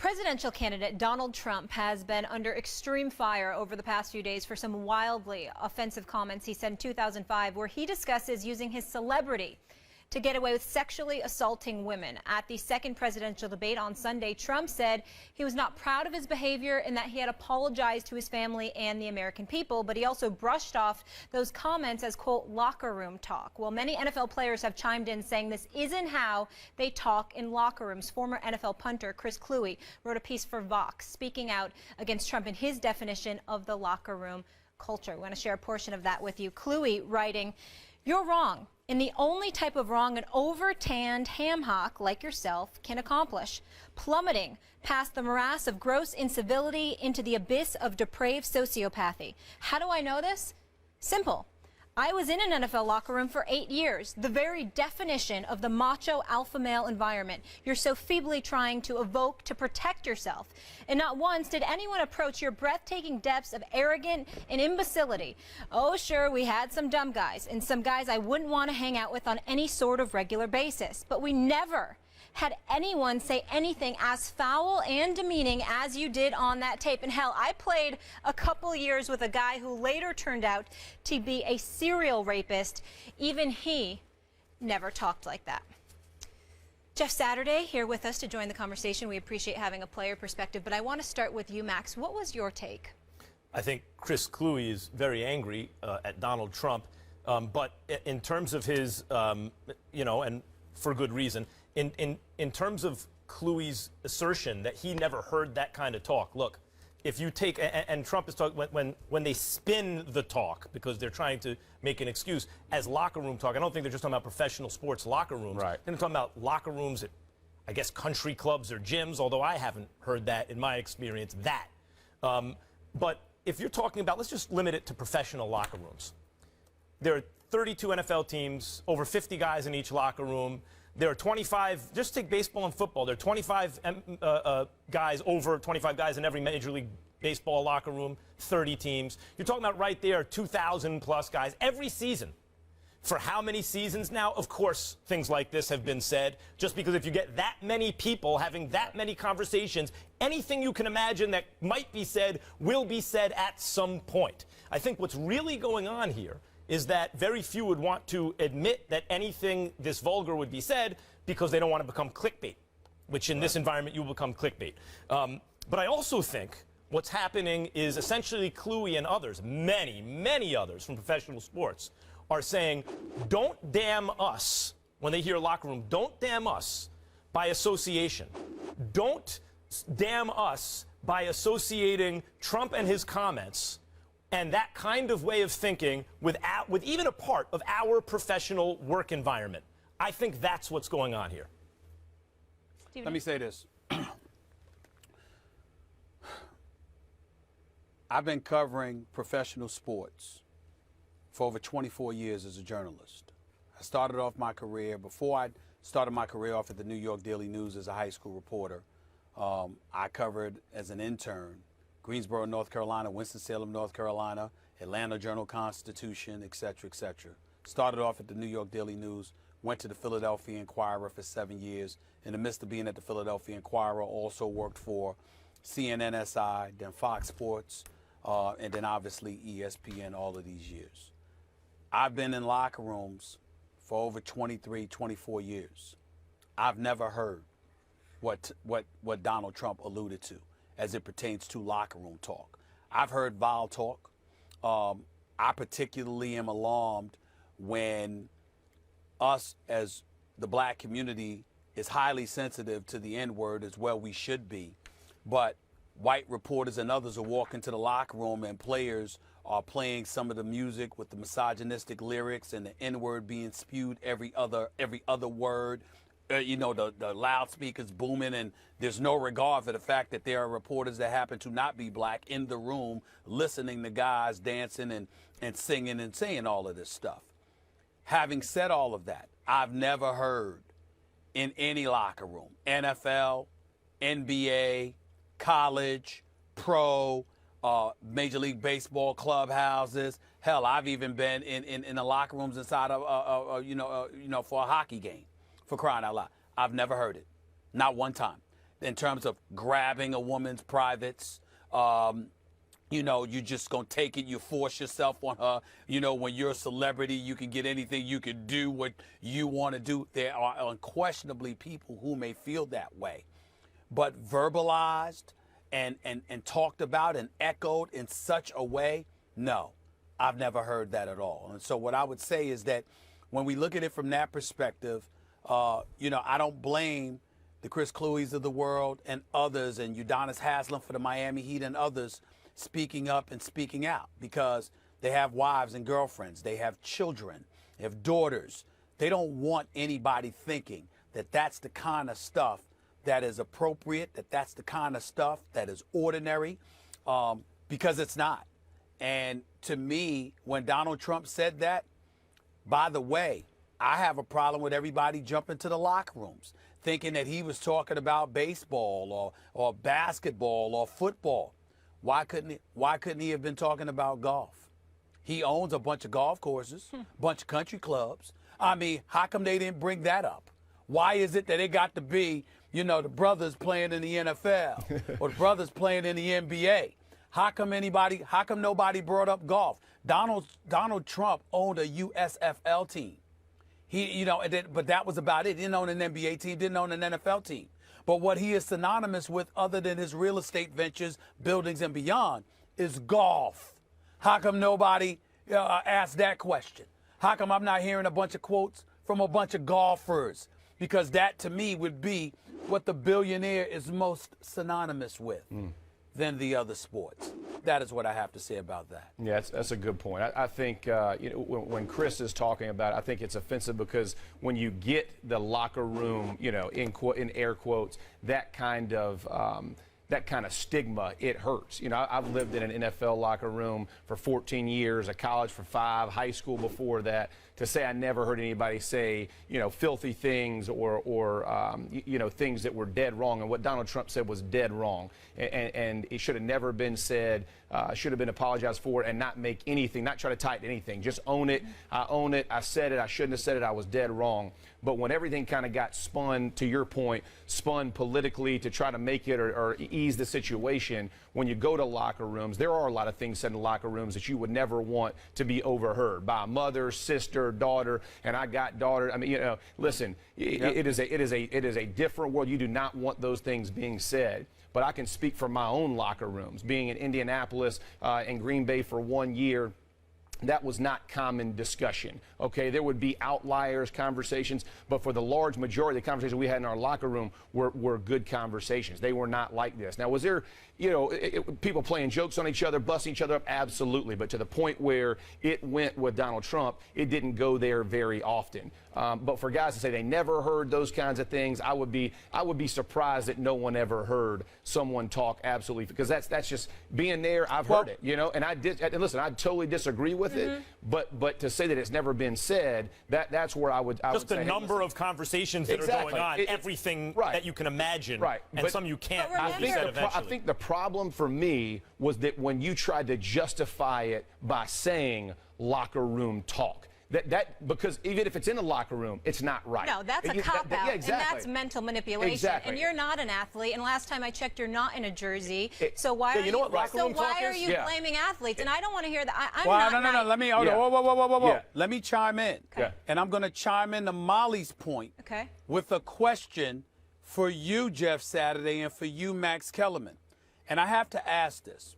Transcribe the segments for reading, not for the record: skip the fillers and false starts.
Presidential candidate Donald Trump has been under extreme fire over the past few days for some wildly offensive comments he said in 2005, where he discusses using his celebrity to get away with sexually assaulting women. At the second presidential debate on Sunday, Trump said he was not proud of his behavior and that he had apologized to his family and the American people, but he also brushed off those comments as, quote, locker room talk. Well, many NFL players have chimed in saying this isn't how they talk in locker rooms. Former NFL punter Chris Cluey wrote a piece for Vox speaking out against Trump and his definition of the locker room culture. We want to share a portion of that with you. Cluey writing, "You're wrong in the only type of wrong an over-tanned ham hock like yourself can accomplish, plummeting past the morass of gross incivility into the abyss of depraved sociopathy." How do I know this? Simple. I was in an NFL locker room for 8 years, the very definition of the macho alpha male environment you're so feebly trying to evoke to protect yourself. And not once did anyone approach your breathtaking depths of arrogance and imbecility. Oh, sure, we had some dumb guys and some guys I wouldn't want to hang out with on any sort of regular basis, but we never had anyone say anything as foul and demeaning as you did on that tape. And hell, I played a couple years with a guy who later turned out to be a serial rapist. Even he never talked like that. Jeff Saturday here with us to join the conversation. We appreciate having a player perspective, but I want to start with you, Max. What was your take? I think Chris Cluey is very angry at Donald Trump, but in terms of his, and for good reason, in terms of Cluey's assertion that he never heard that kind of talk, look, if you take, and Trump is talking, when they spin the talk, because they're trying to make an excuse, as locker room talk, I don't think they're just talking about professional sports locker rooms. Right. They're talking about locker rooms at, I guess, country clubs or gyms, although I haven't heard that in my experience, that. But if you're talking about, let's just limit it to professional locker rooms. There are 32 NFL teams, over 50 guys in each locker room. There are 25, just take baseball and football, there are 25 guys, over 25 guys in every Major League Baseball locker room, 30 teams. You're talking about right there, 2,000 plus guys every season. For how many seasons now? Of course, things like this have been said, just because if you get that many people having that many conversations, anything you can imagine that might be said will be said at some point. I think what's really going on here is that very few would want to admit that anything this vulgar would be said because they don't want to become clickbait, which in this environment you will become clickbait. But I also think what's happening is essentially Cluey and others, many, many others from professional sports, are saying, don't damn us, when they hear locker room, don't damn us by association. Don't damn us by associating Trump and his comments and that kind of way of thinking with even a part of our professional work environment. I think that's what's going on here. Stephen? Let me say this. I've been covering professional sports for over 24 years as a journalist. I started off my career, before I started my career off at the New York Daily News as a high school reporter, I covered as an intern Greensboro, North Carolina, Winston-Salem, North Carolina, Atlanta Journal-Constitution, et cetera, et cetera. Started off at the New York Daily News, went to the Philadelphia Inquirer for 7 years. In the midst of being at the Philadelphia Inquirer, also worked for CNN-SI, then Fox Sports, and then obviously ESPN all of these years. I've been in locker rooms for over 23, 24 years. I've never heard what Donald Trump alluded to as it pertains to locker room talk. I've heard vile talk. I particularly am alarmed when us as the black community is highly sensitive to the N-word, as well we should be. But white reporters and others are walking to the locker room and players are playing some of the music with the misogynistic lyrics and the N-word being spewed every other word. The loudspeakers booming, and there's no regard for the fact that there are reporters that happen to not be black in the room listening to guys dancing and singing and saying all of this stuff. Having said all of that, I've never heard in any locker room, NFL, NBA, college, pro, Major League Baseball clubhouses. Hell, I've even been in the locker rooms inside of, for a hockey game. For crying out loud. I've never heard it. Not one time. in terms of grabbing a woman's privates. You know, you just gonna take it, you force yourself on her. You know, when you're a celebrity, you can get anything, you can do what you want to do. There are unquestionably people who may feel that way. But verbalized and talked about and echoed in such a way, no, I've never heard that at all. And so what I would say is that when we look at it from that perspective, you know, I don't blame the Chris Clueys of the world and others, and Udonis Haslem for the Miami Heat and others speaking up and speaking out, because they have wives and girlfriends, they have children, they have daughters. They don't want anybody thinking that that's the kind of stuff that is appropriate, that that's the kind of stuff that is ordinary, because it's not. And to me, when Donald Trump said that, by the way, I have a problem with everybody jumping to the locker rooms thinking that he was talking about baseball or basketball or football. Why couldn't he have been talking about golf? He owns a bunch of golf courses, a bunch of country clubs. I mean, how come they didn't bring that up? Why is it that it got to be, you know, the brothers playing in the NFL or the brothers playing in the NBA? How come nobody brought up golf? Donald Trump owned a USFL team. But that was about it. He didn't own an NBA team, didn't own an NFL team. But what he is synonymous with, other than his real estate ventures, buildings, and beyond, is golf. How come nobody asked that question? How come I'm not hearing a bunch of quotes from a bunch of golfers? Because that, to me, would be what the billionaire is most synonymous with than the other sports. That is what I have to say about that. Yeah, that's a good point. I think when Chris is talking about it, I think it's offensive because when you get the locker room, in air quotes, that kind of stigma, it hurts. I've lived in an NFL locker room for 14 years, a college for 5, high school before that. To say I never heard anybody say, filthy things or things that were dead wrong. And what Donald Trump said was dead wrong. And it should have never been said, should have been apologized for, and not make anything, not try to tighten anything. Just own it. I own it. I said it. I shouldn't have said it. I was dead wrong. But when everything kind of got spun, to your point, spun politically to try to make it or ease the situation, when you go to locker rooms, there are a lot of things said in locker rooms that you would never want to be overheard by a mother, sister, daughter, and I got daughter. I mean, listen, it is a different world. You do not want those things being said. But I can speak for my own locker rooms. Being in Indianapolis and Green Bay for 1 year, that was not common discussion. Okay, there would be outliers, conversations, but for the large majority of the conversations we had in our locker room were good conversations. They were not like this. Now, was there, people playing jokes on each other, busting each other up? Absolutely. But to the point where it went with Donald Trump, it didn't go there very often. But for guys to say they never heard those kinds of things, I would be surprised that no one ever heard someone talk absolutely, because that's just being there. I've heard it, and I did. And listen, I totally disagree with it, but to say that it's never been said, that's where I would just say, the number of conversations that are going on, everything that you can imagine, and but some you can't. I think the problem for me was that when you tried to justify it by saying locker room talk. Because even if it's in a locker room, it's not right. No, that's a cop-out, yeah, exactly. and that's mental manipulation. Exactly. And you're not an athlete, and last time I checked, you're not in a jersey. So why are you blaming athletes? And I don't want to hear that. No. Let me, whoa. Yeah. Let me chime in. Okay. And I'm going to chime in to Molly's point with a question for you, Jeff Saturday, and for you, Max Kellerman. And I have to ask this.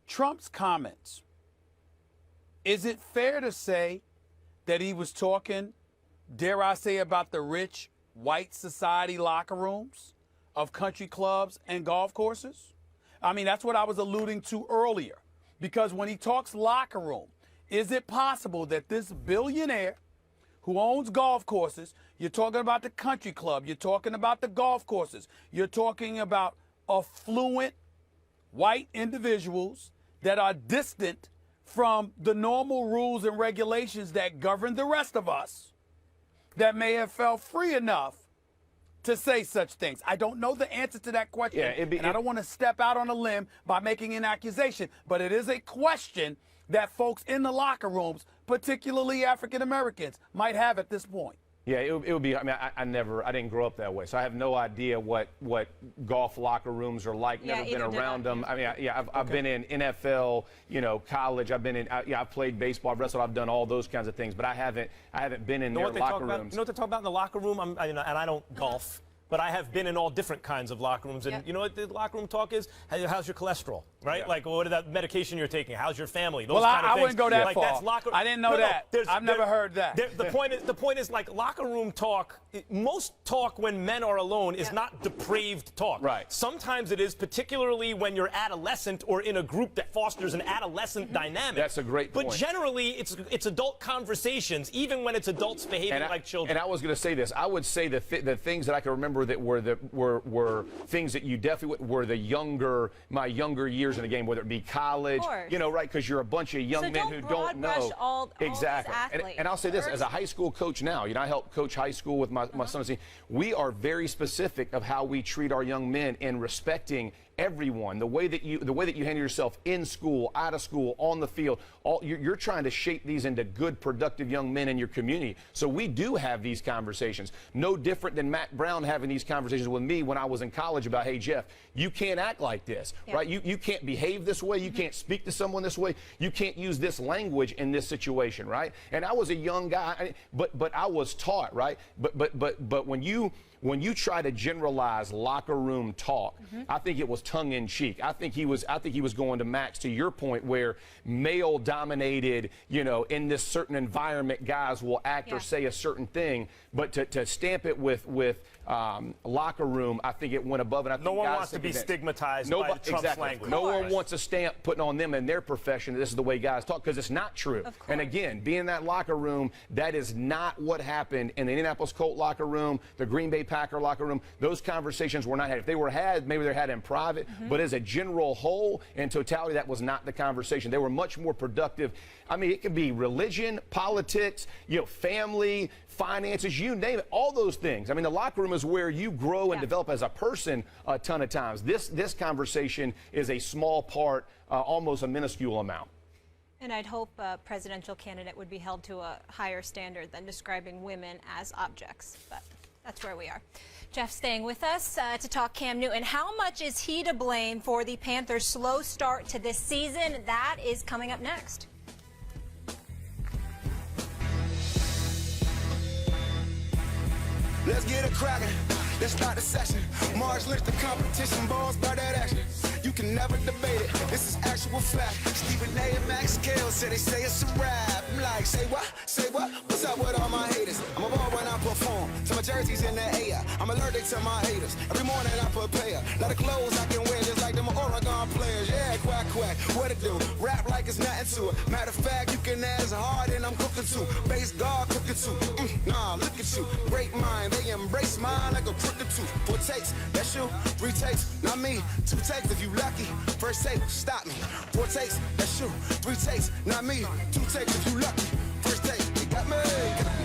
Trump's comments, is it fair to say that he was talking, dare I say, about the rich white society locker rooms of country clubs and golf courses? I mean, that's what I was alluding to earlier. Because when he talks locker room, is it possible that this billionaire who owns golf courses, you're talking about the country club, you're talking about the golf courses, you're talking about affluent white individuals that are distant from the normal rules and regulations that govern the rest of us, that may have felt free enough to say such things? I don't know the answer to that question, and I don't want to step out on a limb by making an accusation, but it is a question that folks in the locker rooms, particularly African Americans, might have at this point. Yeah, it would be. I mean, I didn't grow up that way, so I have no idea what golf locker rooms are like. Yeah, Never been around them. Yeah. I mean, I've been in NFL, college. I've been in. I've played baseball, I've wrestled. I've done all those kinds of things, but I haven't been in their locker rooms. You know what they talk about in the locker room? And I don't golf. But I have been in all different kinds of locker rooms. And you know what the locker room talk is? How's your cholesterol, right? Yeah. Like, what is that medication you're taking? How's your family? Those Well, kind of I things. wouldn't go that like, far. That's locker. I didn't know that. I've never heard that. The point is like locker room talk. Most talk when men are alone is not depraved talk. Right. Sometimes it is, particularly when you're adolescent or in a group that fosters an adolescent dynamic. That's a great point. But generally, it's adult conversations, even when it's adults behaving like children. And I was going to say this. I would say the things that I can remember that were things that you definitely were my younger years in the game, whether it be college, right? Because you're a bunch of young men who don't know. All exactly. And I'll say this, as a high school coach now, I help coach high school with my son's team. We are very specific of how we treat our young men in respecting everyone, the way that you handle yourself in school, out of school, on the field. You're trying to shape these into good, productive young men in your community. So we do have these conversations. No different than Matt Brown having these conversations with me when I was in college about, hey, Jeff, you can't act like this, right? You can't behave this way. You can't speak to someone this way. You can't use this language in this situation, right? And I was a young guy, but I was taught, right? But when you try to generalize locker room talk, I think it was tongue in cheek. I think he was going to Max, to your point, where male dominated, in this certain environment, guys will act or say a certain thing, but to stamp it with locker room, I think it went above. And I think no one wants to be stigmatized by Trump's language. No one wants a stamp putting on them in their profession that this is the way guys talk, because it's not true. And again, being in that locker room, that is not what happened in the Indianapolis Colt locker room, the Green Bay Packer locker room. Those conversations were not had. If they were had, maybe they're had in private, but as a general whole, in totality, that was not the conversation. They were much more productive. I mean, it could be religion, politics, family, finances, you name it, all those things. I mean, the locker room is where you grow and develop as a person a ton of times. This conversation is a small part, almost a minuscule amount. And I'd hope a presidential candidate would be held to a higher standard than describing women as objects. But that's where we are. Jeff staying with us to talk Cam Newton. How much is he to blame for the Panthers' slow start to this season? That is coming up next. Let's get it cracking. Let's start the session. March list the competition, balls start that action. You can never debate it. This is actual fact. Stephen A. and Max Kale said they say it's a rap. I'm like, say what? Say what? What's up with all my haters? I'm a ball when I perform. So my jersey's in the air. I'm allergic to my haters. Every morning I prepare. Lot of clothes I can wear just like them Oregon players. Yeah, quack, quack. What it do? Rap like it's nothing to it. Matter of fact, you can ask hard and I'm cooking too. Base guard cooking too. Nah, look at you. Great mind. They embrace mine like a crooked tooth. 4 takes, that's you. 3 takes, not me. 2 takes if you lucky. First take, stop me. 4 takes, that's you. 3 takes, not me. 2 takes if you lucky. First take, they got me.